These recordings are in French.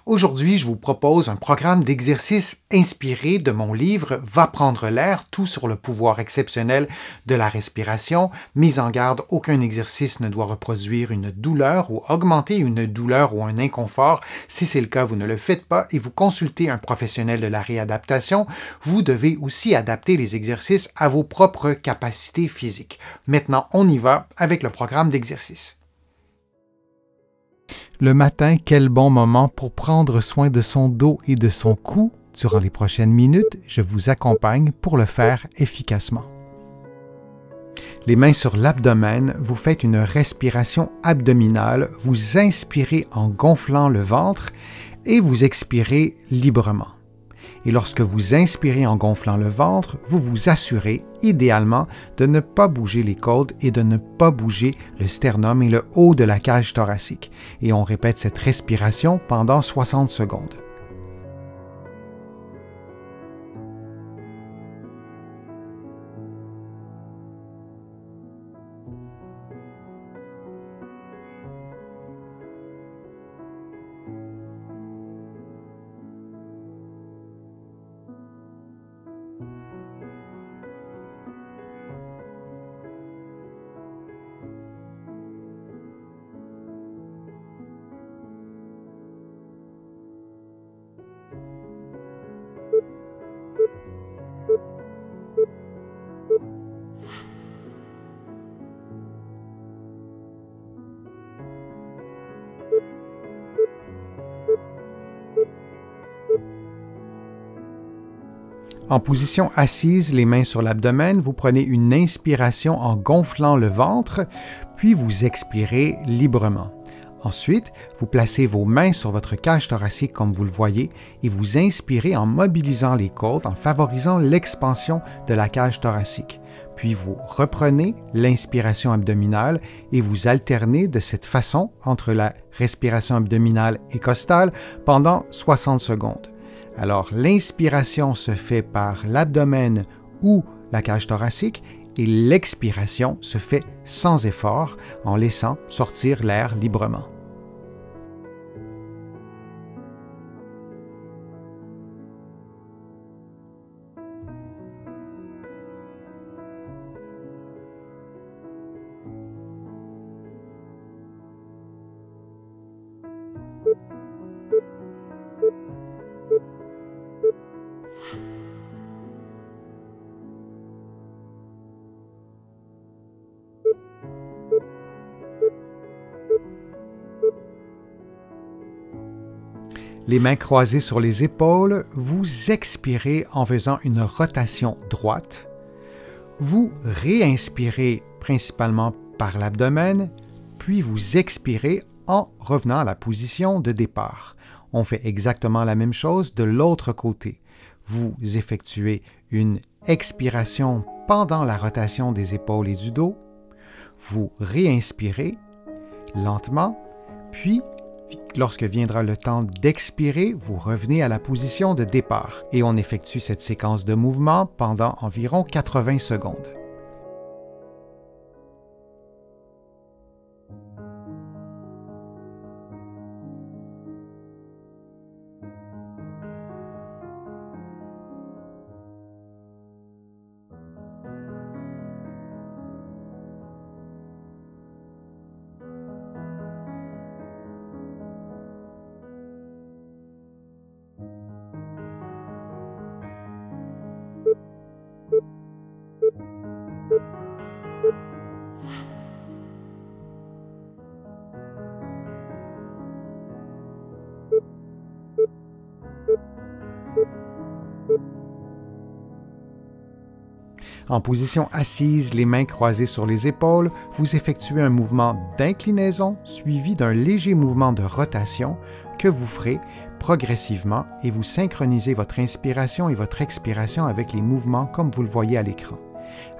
Aujourd'hui, je vous propose un programme d'exercices inspiré de mon livre Va prendre l'air, tout sur le pouvoir exceptionnel de la respiration. Mise en garde, aucun exercice ne doit reproduire une douleur ou augmenter une douleur ou un inconfort. Si c'est le cas, vous ne le faites pas et vous consultez un professionnel de la réadaptation. Vous devez aussi adapter les exercices à vos propres capacités physiques. Maintenant, on y va avec le programme d'exercice. Le matin, quel bon moment pour prendre soin de son dos et de son cou. Durant les prochaines minutes, je vous accompagne pour le faire efficacement. Les mains sur l'abdomen, vous faites une respiration abdominale, vous inspirez en gonflant le ventre et vous expirez librement. Et lorsque vous inspirez en gonflant le ventre, vous vous assurez, idéalement, de ne pas bouger les côtes et de ne pas bouger le sternum et le haut de la cage thoracique. Et on répète cette respiration pendant 60 secondes. En position assise, les mains sur l'abdomen, vous prenez une inspiration en gonflant le ventre, puis vous expirez librement. Ensuite, vous placez vos mains sur votre cage thoracique comme vous le voyez et vous inspirez en mobilisant les côtes, en favorisant l'expansion de la cage thoracique. Puis vous reprenez l'inspiration abdominale et vous alternez de cette façon entre la respiration abdominale et costale pendant 60 secondes. Alors, l'inspiration se fait par l'abdomen ou la cage thoracique et l'expiration se fait sans effort en laissant sortir l'air librement. Les mains croisées sur les épaules, vous expirez en faisant une rotation droite. Vous réinspirez principalement par l'abdomen, puis vous expirez en revenant à la position de départ. On fait exactement la même chose de l'autre côté. Vous effectuez une expiration pendant la rotation des épaules et du dos. Vous réinspirez lentement, puis lorsque viendra le temps d'expirer, vous revenez à la position de départ et on effectue cette séquence de mouvements pendant environ 80 secondes. En position assise, les mains croisées sur les épaules, vous effectuez un mouvement d'inclinaison suivi d'un léger mouvement de rotation que vous ferez progressivement et vous synchronisez votre inspiration et votre expiration avec les mouvements comme vous le voyez à l'écran.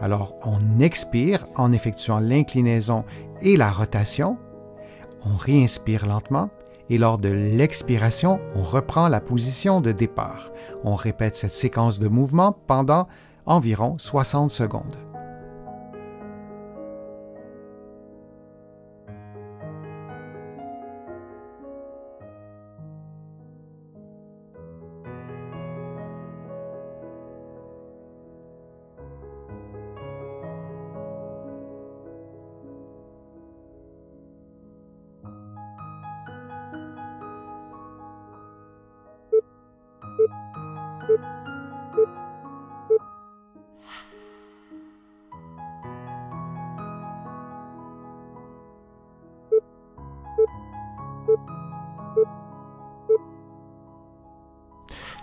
Alors, on expire en effectuant l'inclinaison et la rotation, on réinspire lentement et lors de l'expiration, on reprend la position de départ. On répète cette séquence de mouvements pendant environ 60 secondes.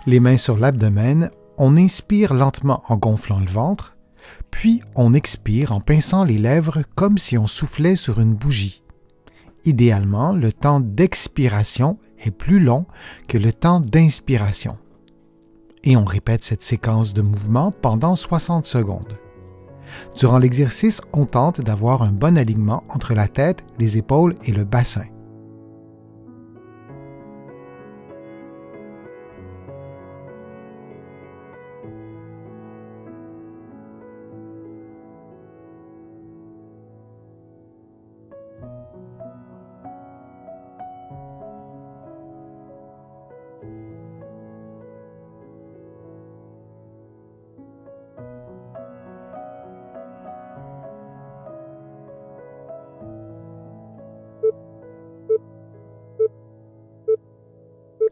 Les mains sur l'abdomen, on inspire lentement en gonflant le ventre, puis on expire en pinçant les lèvres comme si on soufflait sur une bougie. Idéalement, le temps d'expiration est plus long que le temps d'inspiration. Et on répète cette séquence de mouvements pendant 60 secondes. Durant l'exercice, on tente d'avoir un bon alignement entre la tête, les épaules et le bassin.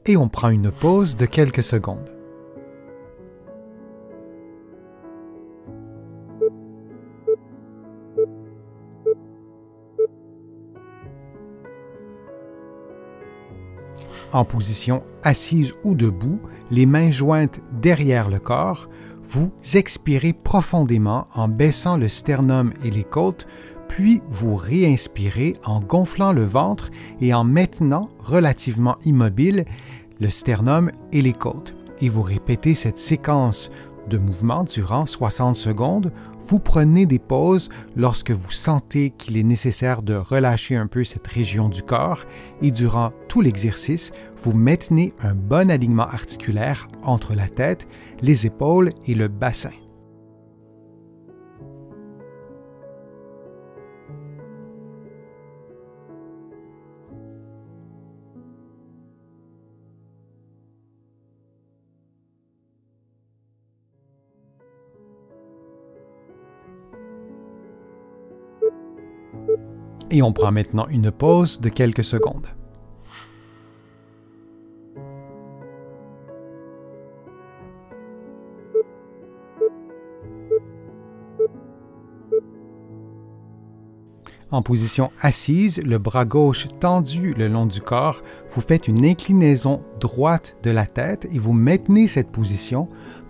Et on prend une pause de quelques secondes. En position assise ou debout, les mains jointes derrière le corps, vous expirez profondément en baissant le sternum et les côtes, puis vous réinspirez en gonflant le ventre et en maintenant relativement immobile le sternum et les côtes. Et vous répétez cette séquence de mouvements durant 60 secondes. Vous prenez des pauses lorsque vous sentez qu'il est nécessaire de relâcher un peu cette région du corps et durant tout l'exercice, vous maintenez un bon alignement articulaire entre la tête, les épaules et le bassin. Et on prend maintenant une pause de quelques secondes. En position assise, le bras gauche tendu le long du corps, vous faites une inclinaison droite de la tête et vous maintenez cette position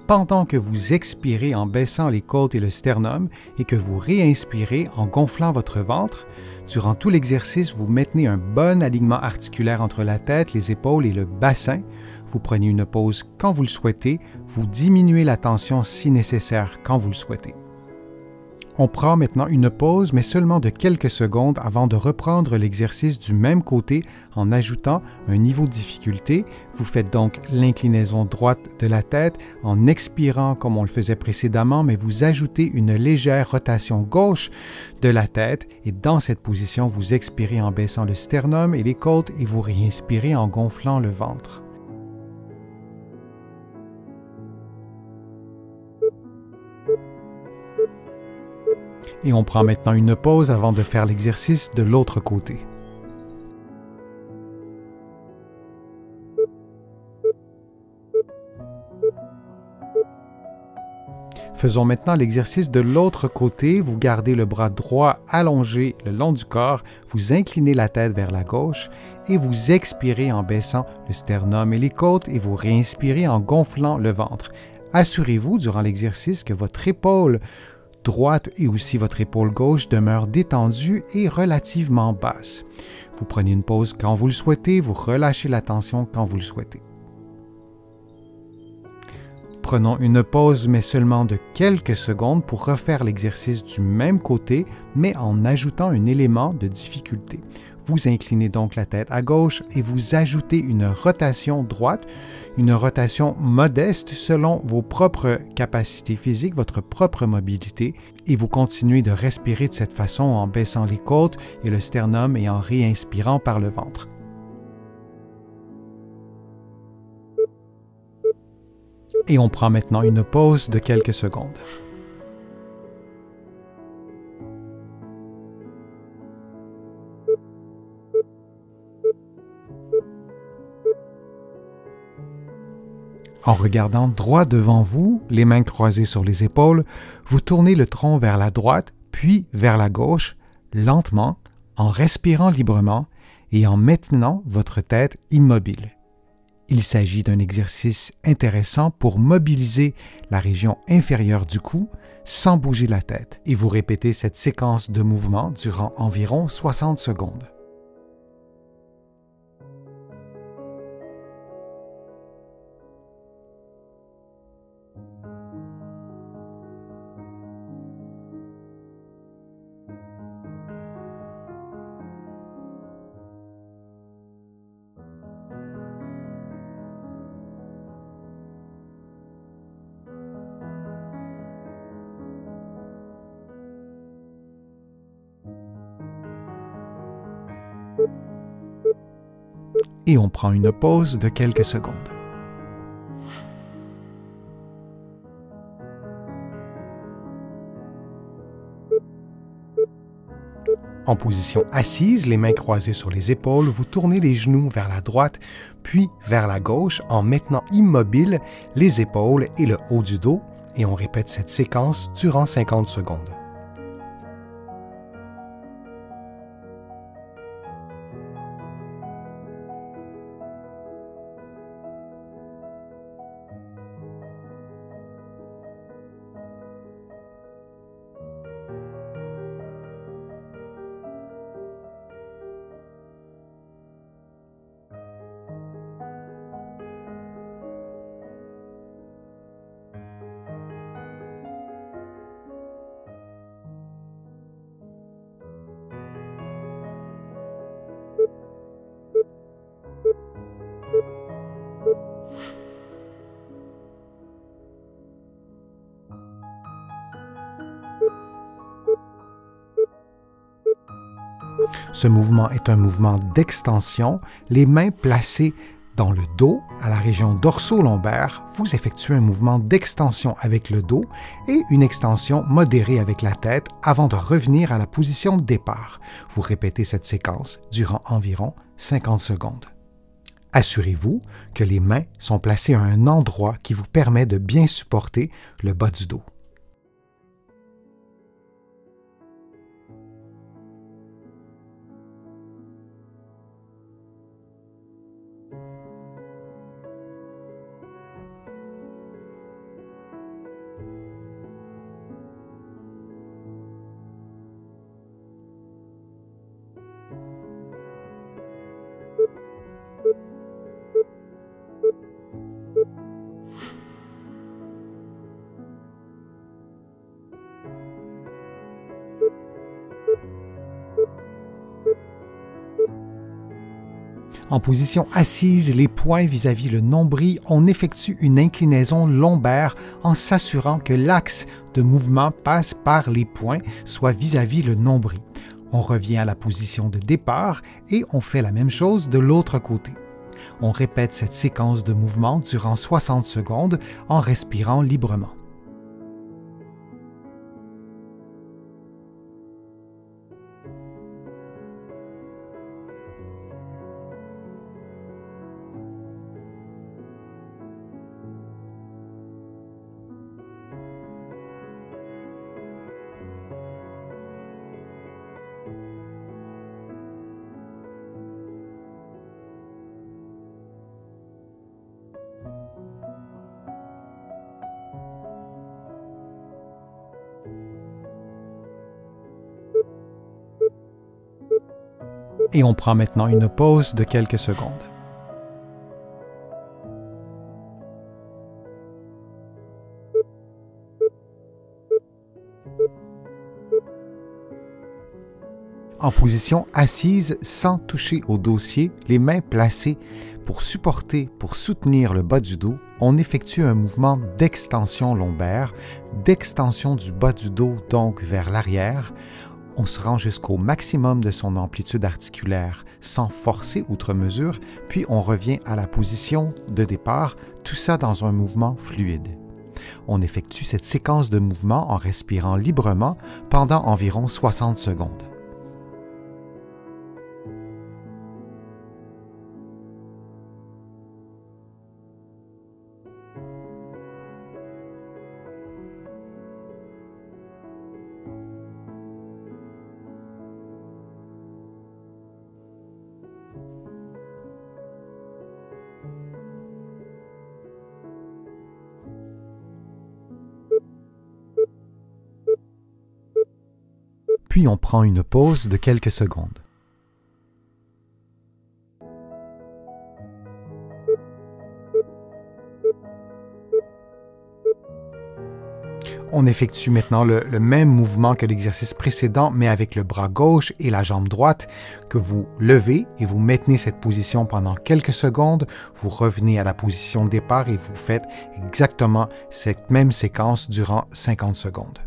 pendant que vous expirez en baissant les côtes et le sternum et que vous réinspirez en gonflant votre ventre. Durant tout l'exercice, vous maintenez un bon alignement articulaire entre la tête, les épaules et le bassin. Vous prenez une pause quand vous le souhaitez, vous diminuez la tension si nécessaire quand vous le souhaitez. On prend maintenant une pause, mais seulement de quelques secondes avant de reprendre l'exercice du même côté en ajoutant un niveau de difficulté. Vous faites donc l'inclinaison droite de la tête en expirant comme on le faisait précédemment, mais vous ajoutez une légère rotation gauche de la tête et dans cette position, vous expirez en baissant le sternum et les côtes et vous réinspirez en gonflant le ventre. Et on prend maintenant une pause avant de faire l'exercice de l'autre côté. Faisons maintenant l'exercice de l'autre côté. Vous gardez le bras droit allongé le long du corps, vous inclinez la tête vers la gauche et vous expirez en baissant le sternum et les côtes et vous réinspirez en gonflant le ventre. Assurez-vous durant l'exercice que votre épaule droite et aussi votre épaule gauche demeure détendue et relativement basse. Vous prenez une pause quand vous le souhaitez, vous relâchez la tension quand vous le souhaitez. Prenons une pause, mais seulement de quelques secondes pour refaire l'exercice du même côté, mais en ajoutant un élément de difficulté. Vous inclinez donc la tête à gauche et vous ajoutez une rotation droite, une rotation modeste selon vos propres capacités physiques, votre propre mobilité, et vous continuez de respirer de cette façon en baissant les côtes et le sternum et en réinspirant par le ventre. Et on prend maintenant une pause de quelques secondes. En regardant droit devant vous, les mains croisées sur les épaules, vous tournez le tronc vers la droite, puis vers la gauche, lentement, en respirant librement et en maintenant votre tête immobile. Il s'agit d'un exercice intéressant pour mobiliser la région inférieure du cou sans bouger la tête, et vous répétez cette séquence de mouvements durant environ 60 secondes. Et on prend une pause de quelques secondes. En position assise, les mains croisées sur les épaules, vous tournez les genoux vers la droite, puis vers la gauche en maintenant immobile les épaules et le haut du dos, et on répète cette séquence durant 50 secondes. Ce mouvement est un mouvement d'extension, les mains placées dans le dos, à la région dorso-lombaire, vous effectuez un mouvement d'extension avec le dos et une extension modérée avec la tête avant de revenir à la position de départ. Vous répétez cette séquence durant environ 50 secondes. Assurez-vous que les mains sont placées à un endroit qui vous permet de bien supporter le bas du dos. En position assise, les poings vis-à-vis le nombril, on effectue une inclinaison lombaire en s'assurant que l'axe de mouvement passe par les poings, soit vis-à-vis le nombril. On revient à la position de départ et on fait la même chose de l'autre côté. On répète cette séquence de mouvement durant 60 secondes en respirant librement. Et on prend maintenant une pause de quelques secondes. En position assise, sans toucher au dossier, les mains placées pour soutenir le bas du dos, on effectue un mouvement d'extension lombaire, d'extension du bas du dos donc vers l'arrière. On se rend jusqu'au maximum de son amplitude articulaire sans forcer outre mesure, puis on revient à la position de départ, tout ça dans un mouvement fluide. On effectue cette séquence de mouvements en respirant librement pendant environ 60 secondes. puis on prend une pause de quelques secondes. On effectue maintenant le même mouvement que l'exercice précédent, mais avec le bras gauche et la jambe droite, que vous levez et vous maintenez cette position pendant quelques secondes. Vous revenez à la position de départ et vous faites exactement cette même séquence durant 50 secondes.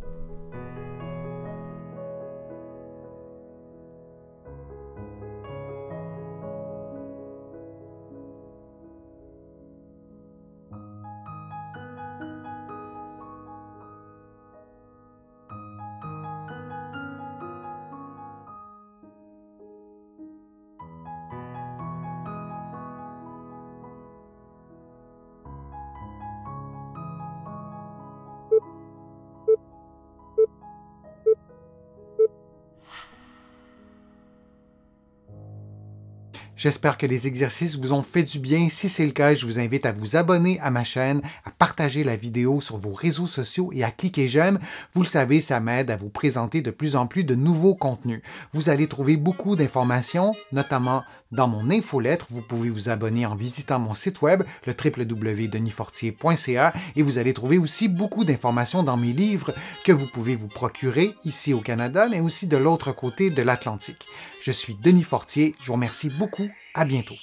J'espère que les exercices vous ont fait du bien. Si c'est le cas, je vous invite à vous abonner à ma chaîne, à partager la vidéo sur vos réseaux sociaux et à cliquer j'aime. Vous le savez, ça m'aide à vous présenter de plus en plus de nouveaux contenus. Vous allez trouver beaucoup d'informations, notamment dans mon infolettre. Vous pouvez vous abonner en visitant mon site web, le www.denisfortier.ca, et vous allez trouver aussi beaucoup d'informations dans mes livres que vous pouvez vous procurer ici au Canada, mais aussi de l'autre côté de l'Atlantique. Je suis Denis Fortier, je vous remercie beaucoup, à bientôt.